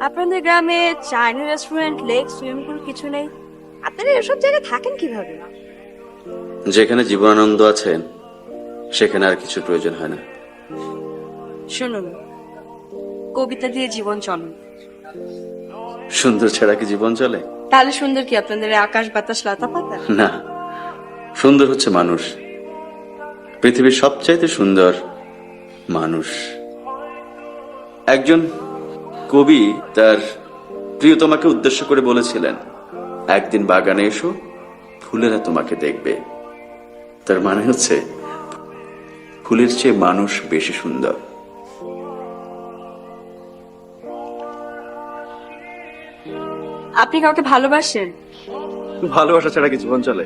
আপনাদের গ্রামে Chinese restaurant, lake, swimming pool কিছু নেই? আপনারা এসব জায়গায় থাকেন কিভাবে? যেখানে জীবনানন্দ আছেন সেখানে আর কিছু প্রয়োজন হয় না। শুনুন, কবিতা দিয়ে জীবন চলে। সুন্দর ছাড়া কি জীবন চলে? তাহলে সুন্দর কি আপনাদের এই আকাশ, বাতাস, লতা পাতা? না, সুন্দর হচ্ছে মানুষ। পৃথিবীর সবচাইতে সুন্দর মানুষ। একজন কবি তার প্রিয়তমাকে উদ্দেশ্য করে বলেছিলেন, একদিন বাগানে এসো, ফুলেরা তোমাকে দেখবে। তার মানে হচ্ছে ফুলের চেয়ে মানুষ বেশি সুন্দর। আপনি কাউকে ভালোবাসেন? ভালোবাসা ছাড়া কি জীবন চলে?